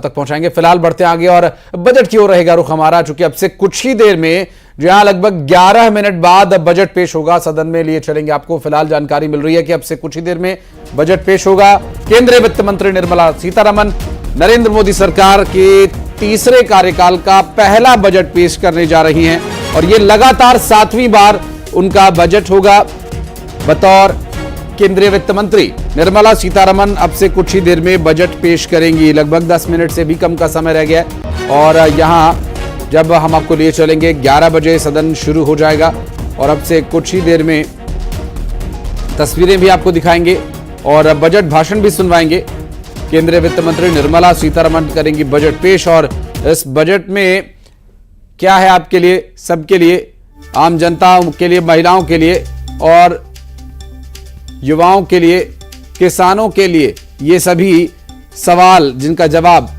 तक पहुंचाएंगे। फिलहाल बढ़ते आगे और बजट की ओर रहेगा रुख हमारा, चूंकि अब से कुछ ही देर में जहां लगभग 11 मिनट बाद बजट पेश होगा, सदन में लिए चलेंगे। आपको फिलहाल जानकारी मिल रही है कि अब से कुछ ही देर में बजट पेश होगा। केंद्रीय वित्त मंत्री निर्मला सीतारमण नरेंद्र मोदी सरकार के तीसरे कार्यकाल का पहला बजट पेश करने जा रही हैं और यह लगातार 7वीं बार उनका बजट होगा। बतौर केंद्रीय वित्त मंत्री निर्मला सीतारमण अब से कुछ ही देर में बजट पेश करेंगी। लगभग 10 मिनट से भी कम का समय रह गया है और यहां जब हम आपको लिए चलेंगे 11 बजे सदन शुरू हो जाएगा और अब से कुछ ही देर में तस्वीरें भी आपको दिखाएंगे और बजट भाषण भी सुनवाएंगे। केंद्रीय वित्त मंत्री निर्मला सीतारमण करेंगी बजट पेश और इस बजट में क्या है आपके लिए, सबके लिए, आम जनता के लिए, महिलाओं के लिए और युवाओं के लिए, किसानों के लिए, ये सभी सवाल जिनका जवाब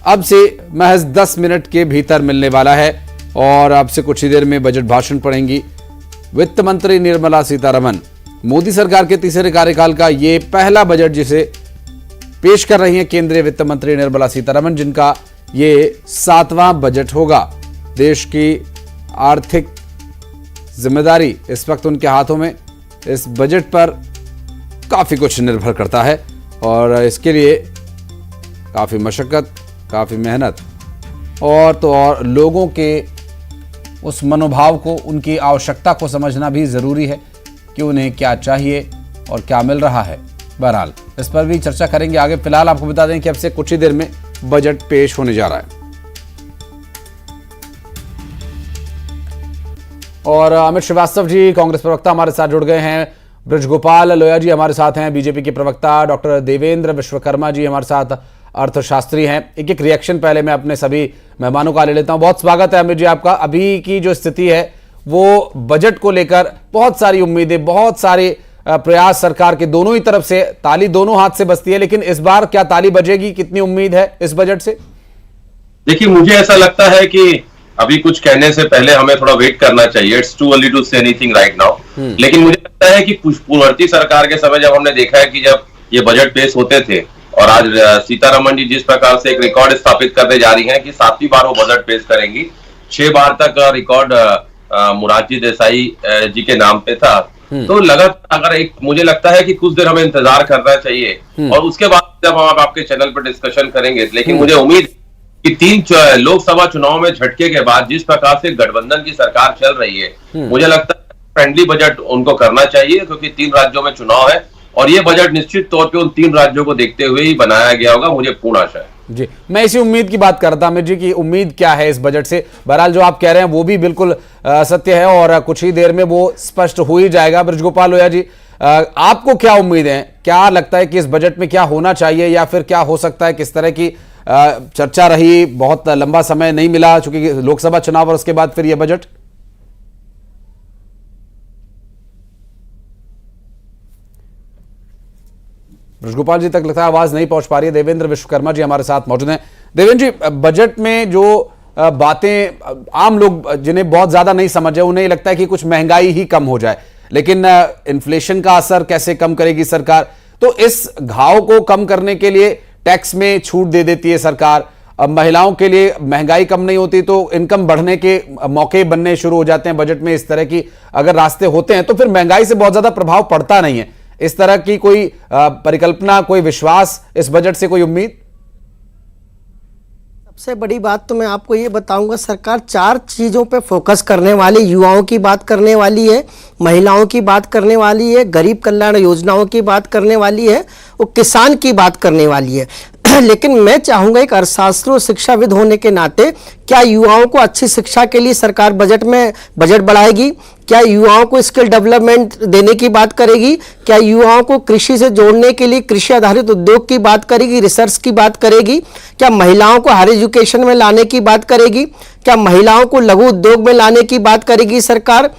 अब से महज 10 मिनट के भीतर मिलने वाला है और अब से कुछ ही देर में बजट भाषण पढ़ेंगी वित्त मंत्री निर्मला सीतारमण। मोदी सरकार के तीसरे कार्यकाल का ये पहला बजट जिसे पेश कर रही हैं केंद्रीय वित्त मंत्री निर्मला सीतारमण, जिनका ये 7वां बजट होगा। देश की आर्थिक जिम्मेदारी इस वक्त उनके हाथों में। इस बजट पर काफी कुछ निर्भर करता है और इसके लिए काफी मशक्कत, काफी मेहनत और लोगों के उस मनोभाव को, उनकी आवश्यकता को समझना भी जरूरी है कि उन्हें क्या चाहिए और क्या मिल रहा है। बहरहाल इस पर भी चर्चा करेंगे आगे। फिलहाल आपको बता दें कि अब से कुछ ही देर में बजट पेश होने जा रहा है और अमित श्रीवास्तव जी कांग्रेस प्रवक्ता हमारे साथ जुड़ गए हैं। ब्रजगोपाल लोया जी हमारे साथ हैं, बीजेपी के प्रवक्ता डॉक्टर देवेंद्र विश्वकर्मा जी हमारे साथ अर्थशास्त्री हैं। एक एक रिएक्शन पहले मैं अपने सभी मेहमानों का ले लेता हूं। बहुत स्वागत है अमित जी आपका। अभी की जो स्थिति है वो बजट को लेकर बहुत सारी उम्मीदें, बहुत सारे प्रयास सरकार के दोनों ही तरफ से, ताली दोनों हाथ से बजती है, लेकिन इस बार क्या ताली बजेगी, कितनी उम्मीद है इस बजट से? देखिए, मुझे ऐसा लगता है कि अभी कुछ कहने से पहले हमें थोड़ा वेट करना चाहिए। It's too early to say anything right now. लेकिन मुझे लगता है कि पूर्ववर्ती सरकार के समय जब हमने देखा है कि जब ये बजट पेश होते थे और आज सीतारमण जी जिस प्रकार से एक रिकॉर्ड स्थापित करने जा रही हैं कि 7वीं बार वो बजट पेश करेंगी। 6 बार तक रिकॉर्ड मोरारजी देसाई जी के नाम पे था। तो लगातार अगर मुझे लगता है कि कुछ देर हमें इंतजार करना चाहिए और उसके बाद जब हम आपके चैनल पर डिस्कशन करेंगे। लेकिन मुझे उम्मीद कि 3 लोकसभा चुनाव में झटके के बाद जिस प्रकार से गठबंधन की सरकार चल रही है, मुझे लगता है फ्रेंडली बजट उनको करना चाहिए, क्योंकि 3 राज्यों में चुनाव है और ये बजट निश्चित तौर पे उन 3 राज्यों को देखते हुए ही बनाया गया होगा, मुझे पूर्ण आशा है। जी, मैं इसी उम्मीद की बात कर रहा था अमित जी की उम्मीद क्या है इस बजट से। बहरहाल जो आप कह रहे हैं वो भी बिल्कुल सत्य है और कुछ ही देर में वो स्पष्ट हो ही जाएगा। ब्रजगोपाल लोया जी, आपको क्या उम्मीद है, क्या लगता है कि इस बजट में क्या होना चाहिए या फिर क्या हो सकता है? किस तरह की चर्चा रही, बहुत लंबा समय नहीं मिला चूंकि लोकसभा चुनाव और उसके बाद फिर यह बजट। ब्रजगोपाल जी तक लगता है आवाज नहीं पहुंच पा रही है। देवेंद्र विश्वकर्मा जी हमारे साथ मौजूद हैं। देवेंद्र जी, बजट में जो बातें आम लोग जिन्हें बहुत ज्यादा नहीं समझ है, उन्हें लगता है कि कुछ महंगाई ही कम हो जाए, लेकिन इन्फ्लेशन का असर कैसे कम करेगी सरकार? तो इस घाव को कम करने के लिए टैक्स में छूट दे देती है सरकार। अब महिलाओं के लिए महंगाई कम नहीं होती तो इनकम बढ़ने के मौके बनने शुरू हो जाते हैं बजट में। इस तरह की अगर रास्ते होते हैं तो फिर महंगाई से बहुत ज्यादा प्रभाव पड़ता नहीं है। इस तरह की कोई परिकल्पना, कोई विश्वास इस बजट से, कोई उम्मीद? सबसे बड़ी बात तो मैं आपको ये बताऊंगा, सरकार 4 चीज़ों पे फोकस करने वाली, युवाओं की बात करने वाली है, महिलाओं की बात करने वाली है, गरीब कल्याण योजनाओं की बात करने वाली है, वो किसान की बात करने वाली है। लेकिन मैं चाहूँगा एक अर्थशास्त्री और शिक्षाविद होने के नाते, क्या युवाओं को अच्छी शिक्षा के लिए सरकार बजट बढ़ाएगी? क्या युवाओं को स्किल डेवलपमेंट देने की बात करेगी? क्या युवाओं को कृषि से जोड़ने के लिए कृषि आधारित उद्योग की बात करेगी, रिसर्च की बात करेगी? क्या महिलाओं को हायर एजुकेशन में लाने की बात करेगी? क्या महिलाओं को लघु उद्योग में लाने की बात करेगी सरकार?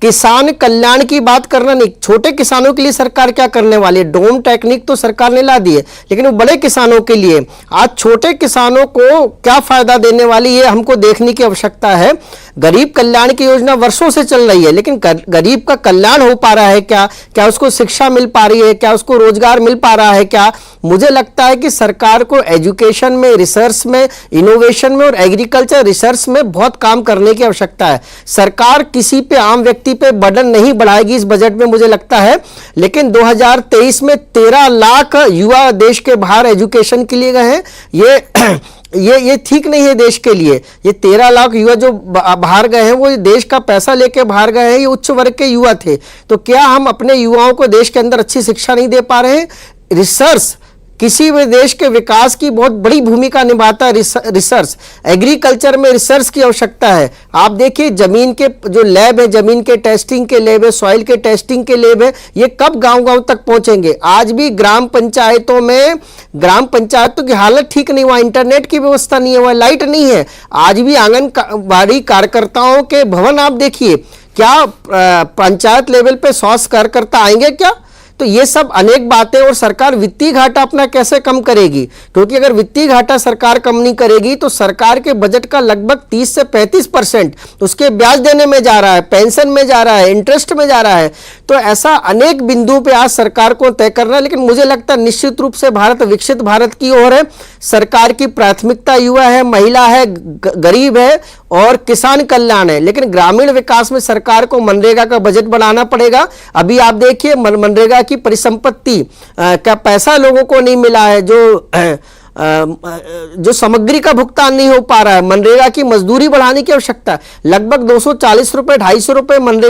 किसान कल्याण की बात करना नहीं, छोटे किसानों के लिए सरकार क्या करने वाली है? ड्रोन टेक्निक तो सरकार ने ला दी है, लेकिन वो बड़े किसानों के लिए आज छोटे किसानों को क्या फायदा देने वाली है हमको देखने की आवश्यकता है। गरीब कल्याण की योजना वर्षों से चल रही है, लेकिन गरीब का कल्याण हो पा रहा है क्या? क्या उसको शिक्षा मिल पा रही है? क्या उसको रोजगार मिल पा रहा है क्या? मुझे लगता है कि सरकार को एजुकेशन में, रिसर्च में, इनोवेशन में और एग्रीकल्चर रिसर्च में बहुत काम करने की आवश्यकता है। सरकार किसी पे, आम व्यक्ति पे बर्डन नहीं बढ़ाएगी इस बजट में मुझे लगता है, लेकिन 2023 में 13 लाख युवा देश के बाहर एजुकेशन के लिए गए हैं। ये ठीक नहीं है देश के लिए। ये 13 लाख युवा जो बाहर गए हैं वो देश का पैसा लेके बाहर गए हैं, ये उच्च वर्ग के युवा थे। तो क्या हम अपने युवाओं को देश के अंदर अच्छी शिक्षा नहीं दे पा रहे हैं? रिसर्च किसी भी देश के विकास की बहुत बड़ी भूमिका निभाता है। रिसर्च, एग्रीकल्चर में रिसर्च की आवश्यकता है। आप देखिए जमीन के जो लैब है, जमीन के टेस्टिंग के लैब है, सॉइल के टेस्टिंग के लैब है, ये कब गांव-गांव तक पहुंचेंगे? आज भी ग्राम पंचायतों में, ग्राम पंचायतों की हालत ठीक नहीं हुआ, इंटरनेट की व्यवस्था नहीं है, वह लाइट नहीं है। आज भी आंगनबाड़ी कार्यकर्ताओं के भवन आप देखिए, क्या पंचायत लेवल पे स्वास्थ्य कार्यकर्ता आएंगे क्या? तो ये सब अनेक बातें। और सरकार वित्तीय घाटा अपना कैसे कम करेगी? क्योंकि अगर वित्तीय घाटा सरकार कम नहीं करेगी तो सरकार के बजट का लगभग 30 से 35% उसके ब्याज देने में जा रहा है, पेंशन में जा रहा है, इंटरेस्ट में जा रहा है। तो ऐसा अनेक बिंदु पे आज सरकार को तय करना है। लेकिन मुझे लगता है निश्चित रूप से भारत विकसित भारत की ओर है। सरकार की प्राथमिकता युवा है, महिला है, गरीब है और किसान कल्याण है। लेकिन ग्रामीण विकास में सरकार को मनरेगा का बजट बनाना पड़ेगा। अभी आप देखिए मनरेगा की परिसंपत्ति का पैसा लोगों को नहीं मिला है, जो सामग्री का भुगतान नहीं हो पा रहा है। मनरेगा की मजदूरी बढ़ाने की आवश्यकता है। लगभग 240 रुपए, 250 रुपए मनरेगा